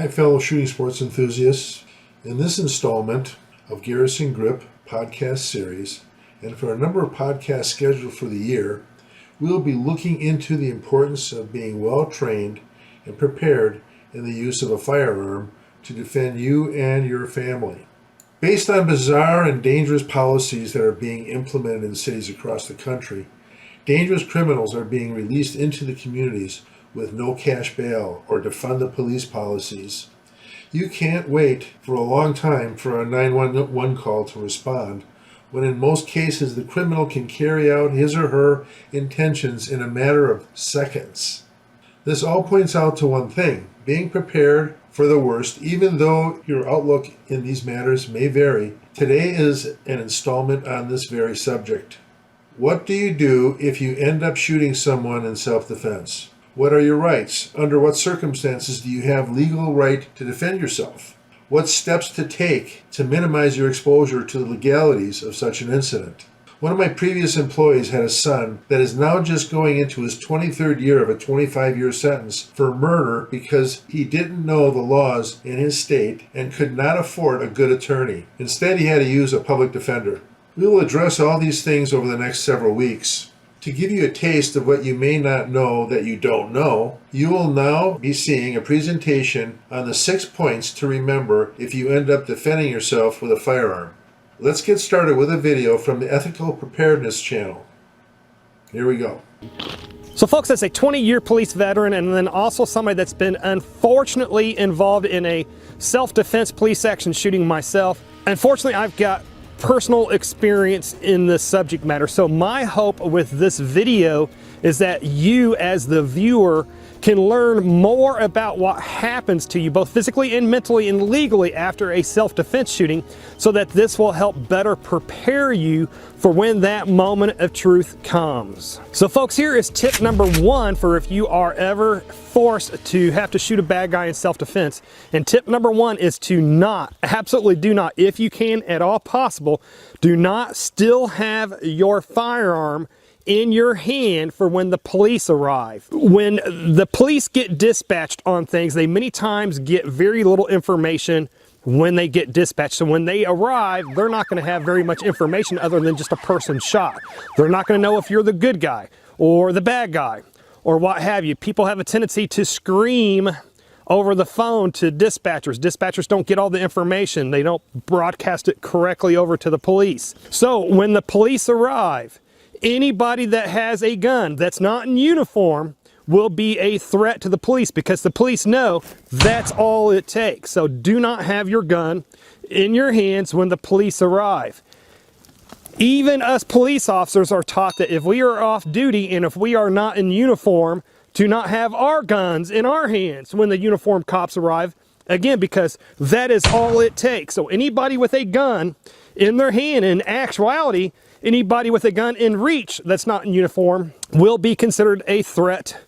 Hi fellow shooting sports enthusiasts. In this installment of Garrison Grip podcast series, and for a number of podcasts scheduled for the year, we will be looking into the importance of being well trained and prepared in the use of a firearm to defend you and your family. Based on bizarre and dangerous policies that are being implemented in cities across the country, dangerous criminals are being released into the communities with no cash bail or defund the police policies. You can't wait for a long time for a 911 call to respond, when in most cases the criminal can carry out his or her intentions in a matter of seconds. This all points out to one thing: being prepared for the worst, even though your outlook in these matters may vary. Today is an installment on this very subject. What do you do if you end up shooting someone in self-defense? What are your rights? Under what circumstances do you have legal right to defend yourself? What steps to take to minimize your exposure to the legalities of such an incident? One of my previous employees had a son that is now just going into his 23rd year of a 25-year sentence for murder because he didn't know the laws in his state and could not afford a good attorney. Instead, he had to use a public defender. We will address all these things over the next several weeks. To give you a taste of what you may not know that you don't know, you will now be seeing a presentation on the 6 points to remember if you end up defending yourself with a firearm. Let's get started with a video from the Ethical Preparedness channel. Here we go. So folks, that's a 20-year police veteran and then also somebody that's been unfortunately involved in a self-defense police action shooting myself. Unfortunately, I've got personal experience in this subject matter. So my hope with this video is that you as the viewer can learn more about what happens to you both physically and mentally and legally after a self-defense shooting, so that this will help better prepare you for when that moment of truth comes. So folks, here is tip number 1 for if you are ever forced to have to shoot a bad guy in self-defense. And tip number 1 is to absolutely do not, if you can at all possible, do not still have your firearm in your hand for when the police arrive. When the police get dispatched on things, they many times get very little information when they get dispatched. So when they arrive, they're not going to have very much information other than just a person shot. They're not going to know if you're the good guy or the bad guy or what have you. People have a tendency to scream over the phone to dispatchers. Dispatchers don't get all the information. They don't broadcast it correctly over to the police. So when the police arrive, anybody that has a gun that's not in uniform will be a threat to the police, because the police know that's all it takes. So do not have your gun in your hands when the police arrive. Even us police officers are taught that if we are off duty and if we are not in uniform, to not have our guns in our hands when the uniformed cops arrive. Again, because that is all it takes. So anybody with a gun in their hand, in actuality, anybody with a gun in reach that's not in uniform will be considered a threat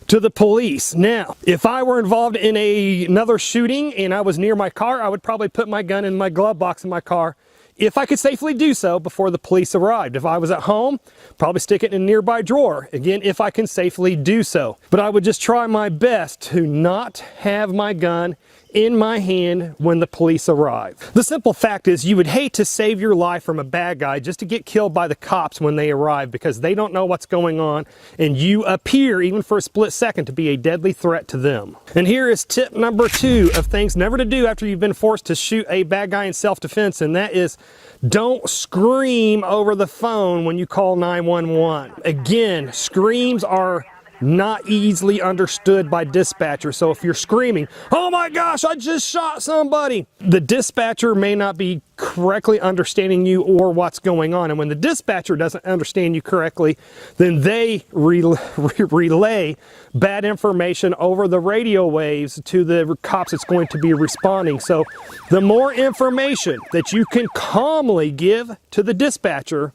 to the police. Now, if I were involved in another shooting and I was near my car, I would probably put my gun in my glove box in my car if I could safely do so before the police arrived. If I was at home, probably stick it in a nearby drawer, again, if I can safely do so. But I would just try my best to not have my gun in my hand when the police arrive. The simple fact is, you would hate to save your life from a bad guy just to get killed by the cops when they arrive, because they don't know what's going on and you appear, even for a split second, to be a deadly threat to them. And here is tip number 2 of things never to do after you've been forced to shoot a bad guy in self-defense, and that is, don't scream over the phone when you call 911. Again, screams are not easily understood by dispatchers. So if you're screaming, "Oh my gosh, I just shot somebody," the dispatcher may not be correctly understanding you or what's going on. And when the dispatcher doesn't understand you correctly, then they relay bad information over the radio waves to the cops that's going to be responding. So the more information that you can calmly give to the dispatcher,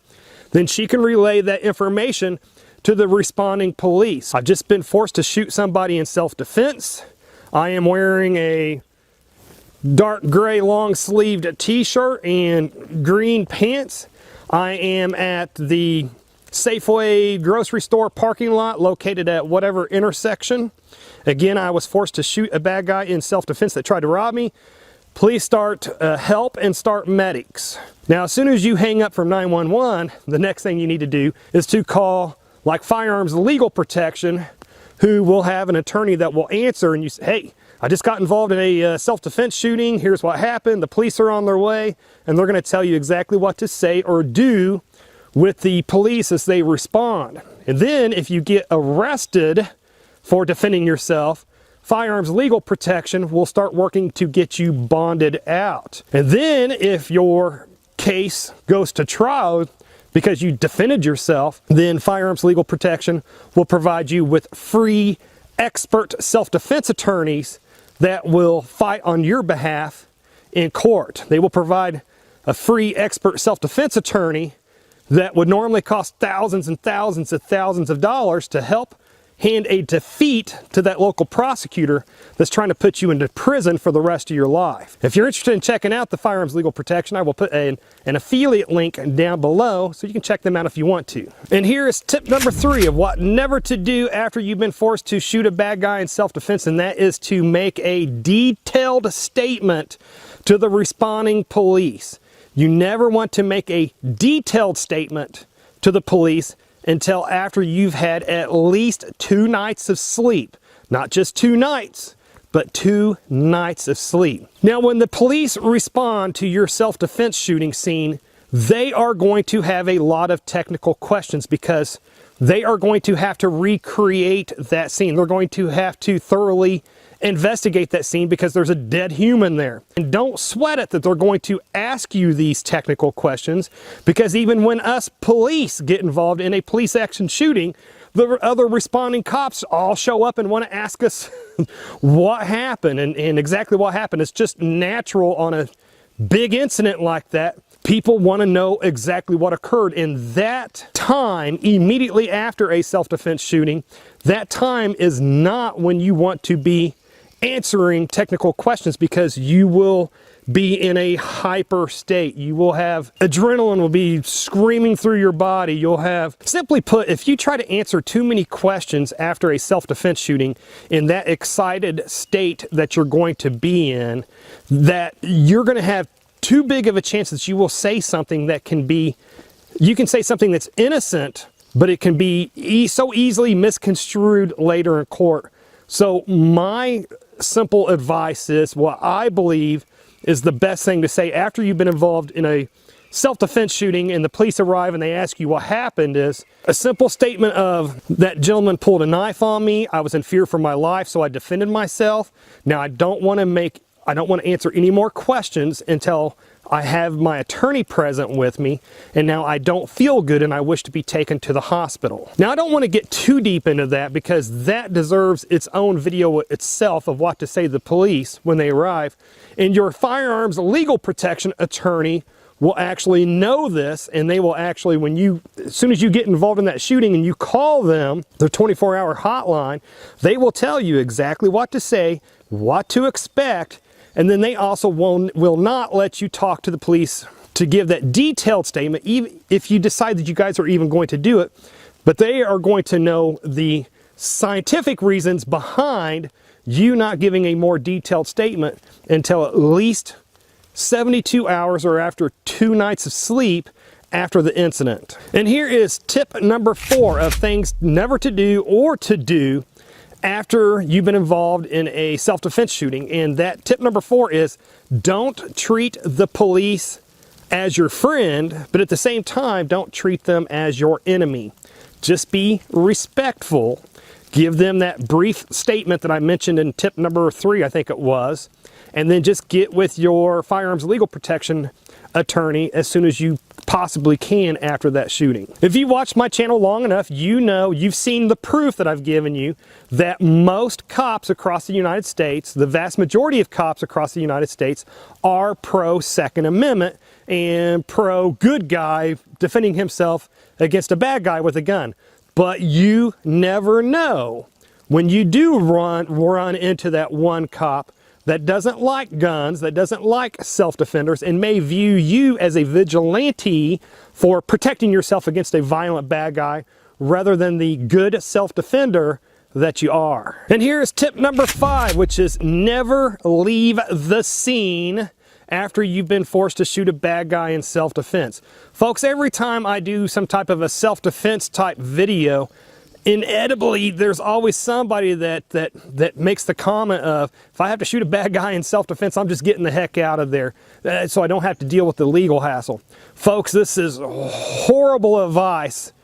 then she can relay that information to the responding police. I've just been forced to shoot somebody in self-defense. I am wearing a dark gray long-sleeved t-shirt and green pants. I am at the Safeway grocery store parking lot located at whatever intersection. Again, I was forced to shoot a bad guy in self-defense that tried to rob me. Please start help and start medics. Now, as soon as you hang up from 911, the next thing you need to do is to call like Firearms Legal Protection, who will have an attorney that will answer, and you say, hey, I just got involved in a self-defense shooting. Here's what happened. The police are on their way, and they're going to tell you exactly what to say or do with the police as they respond. And then if you get arrested for defending yourself, Firearms Legal Protection will start working to get you bonded out. And then if your case goes to trial because you defended yourself, then Firearms Legal Protection will provide you with free expert self-defense attorneys that will fight on your behalf in court. They will provide a free expert self-defense attorney that would normally cost thousands and thousands of dollars to help hand a defeat to that local prosecutor that's trying to put you into prison for the rest of your life. If you're interested in checking out the Firearms Legal Protection, I will put an affiliate link down below so you can check them out if you want to. And here is tip number 3 of what never to do after you've been forced to shoot a bad guy in self-defense, and that is to make a detailed statement to the responding police. You never want to make a detailed statement to the police until after you've had at least 2 nights of sleep. Not just 2 nights, but 2 nights of sleep. Now, when the police respond to your self-defense shooting scene, they are going to have a lot of technical questions because they are going to have to recreate that scene. They're going to have to thoroughly investigate that scene because there's a dead human there. And don't sweat it that they're going to ask you these technical questions, because even when us police get involved in a police action shooting, the other responding cops all show up and want to ask us what happened and exactly what happened. It's just natural on a big incident like that. People want to know exactly what occurred in that time immediately after a self-defense shooting. That time is not when you want to be answering technical questions, because you will be in a hyper state. You will have adrenaline will be screaming through your body. You'll have, simply put, if you try to answer too many questions after a self-defense shooting in that excited state that you're going to be in, that you're going to have too big of a chance that you will say something that can be, you can say something that's innocent, but it can be so easily misconstrued later in court. So my simple advice is, what I believe is the best thing to say after you've been involved in a self-defense shooting and the police arrive and they ask you what happened, is a simple statement of, that gentleman pulled a knife on me, I was in fear for my life, so I defended myself. Now I don't want to answer any more questions until I have my attorney present with me, and now I don't feel good and I wish to be taken to the hospital. Now, I don't want to get too deep into that because that deserves its own video itself of what to say to the police when they arrive. And your Firearms Legal Protection attorney will actually know this, and they will actually, as soon as you get involved in that shooting and you call them, their 24-hour hotline, they will tell you exactly what to say, what to expect. And then they also will not let you talk to the police to give that detailed statement, even if you decide that you guys are even going to do it. But they are going to know the scientific reasons behind you not giving a more detailed statement until at least 72 hours or after 2 nights of sleep after the incident. And here is tip number 4 of things never to do or to do after you've been involved in a self-defense shooting. And that tip number 4 is, don't treat the police as your friend, but at the same time, don't treat them as your enemy. Just be respectful. Give them that brief statement that I mentioned in tip number 3, I think it was, and then just get with your Firearms Legal Protection attorney as soon as you possibly can after that shooting. If you watched my channel long enough, you know, you've seen the proof that I've given you that most cops across the United States, the vast majority of cops across the United States, are pro Second Amendment and pro good guy defending himself against a bad guy with a gun. But you never know when you do run into that one cop that doesn't like guns, that doesn't like self-defenders, and may view you as a vigilante for protecting yourself against a violent bad guy rather than the good self-defender that you are. And here's tip number 5, which is never leave the scene after you've been forced to shoot a bad guy in self-defense. Folks, every time I do some type of a self-defense type video, inevitably there's always somebody that makes the comment of, if I have to shoot a bad guy in self-defense, I'm just getting the heck out of there so I don't have to deal with the legal hassle. Folks, this is horrible advice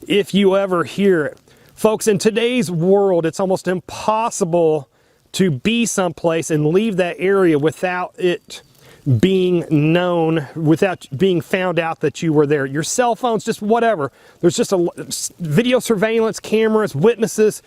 if you ever hear it. Folks, in today's world, it's almost impossible to be someplace and leave that area without it being known, without being found out that you were there. Your cell phones, just whatever. There's just a video surveillance, cameras, witnesses.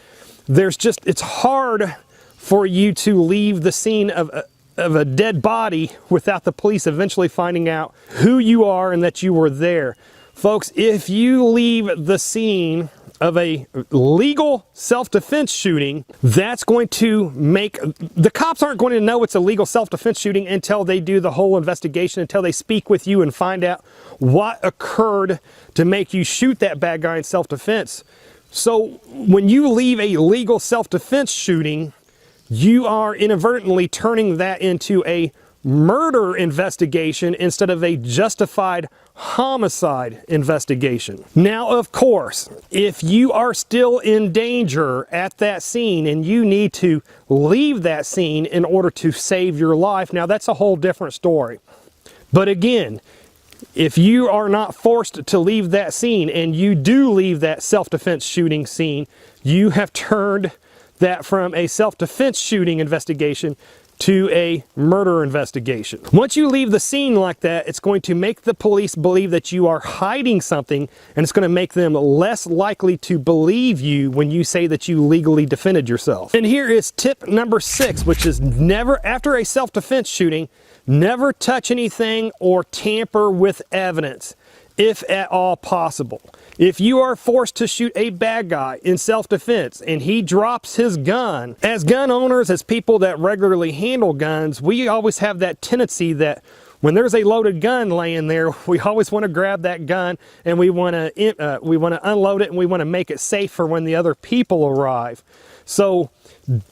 It's hard for you to leave the scene of a dead body without the police eventually finding out who you are and that you were there. Folks, if you leave the scene of a legal self-defense shooting, that's going to make, the cops aren't going to know it's a legal self-defense shooting until they do the whole investigation, until they speak with you and find out what occurred to make you shoot that bad guy in self-defense. So when you leave a legal self-defense shooting, you are inadvertently turning that into a murder investigation instead of a justified homicide investigation. Now, of course, if you are still in danger at that scene and you need to leave that scene in order to save your life, now that's a whole different story. But again, if you are not forced to leave that scene and you do leave that self-defense shooting scene, you have turned that from a self-defense shooting investigation to a murder investigation. Once you leave the scene like that, it's going to make the police believe that you are hiding something, and it's going to make them less likely to believe you when you say that you legally defended yourself. And here is tip number 6, which is never, after a self-defense shooting, never touch anything or tamper with evidence, if at all possible. If you are forced to shoot a bad guy in self-defense and he drops his gun, as gun owners, as people that regularly handle guns, we always have that tendency that when there's a loaded gun laying there, we always want to grab that gun and we want to unload it and we want to make it safe for when the other people arrive. So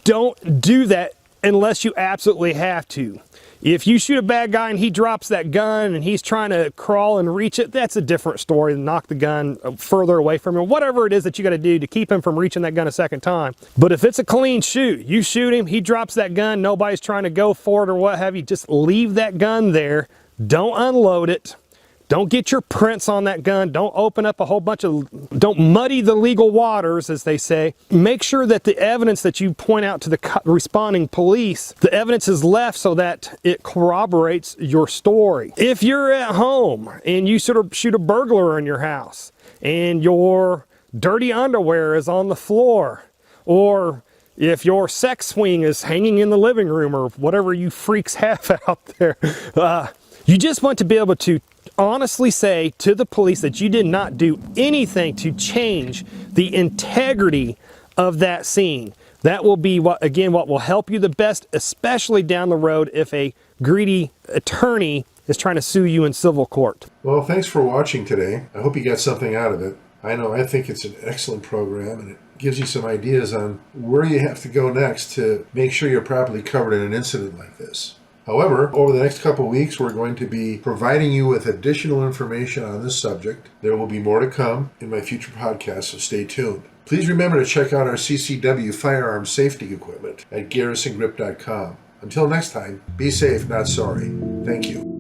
don't do that unless you absolutely have to. If you shoot a bad guy and he drops that gun and he's trying to crawl and reach it, that's a different story. Knock the gun further away from him, whatever it is that you got to do to keep him from reaching that gun a second time. But if it's a clean shoot, you shoot him, he drops that gun, nobody's trying to go for it or what have you, just leave that gun there. Don't unload it. Don't get your prints on that gun. Don't open up a whole bunch of, don't muddy the legal waters, as they say. Make sure that the evidence that you point out to the responding police, the evidence is left so that it corroborates your story. If you're at home and you sort of shoot a burglar in your house and your dirty underwear is on the floor, or if your sex swing is hanging in the living room, or whatever you freaks have out there, you just want to be able to honestly say to the police that you did not do anything to change the integrity of that scene. That will be what will help you the best, especially down the road if a greedy attorney is trying to sue you in civil court. Well, thanks for watching today. I hope you got something out of it. I think it's an excellent program, and it gives you some ideas on where you have to go next to make sure you're properly covered in an incident like this. However, over the next couple of weeks, we're going to be providing you with additional information on this subject. There will be more to come in my future podcasts, so stay tuned. Please remember to check out our CCW firearm safety equipment at garrisongrip.com. Until next time, be safe, not sorry. Thank you.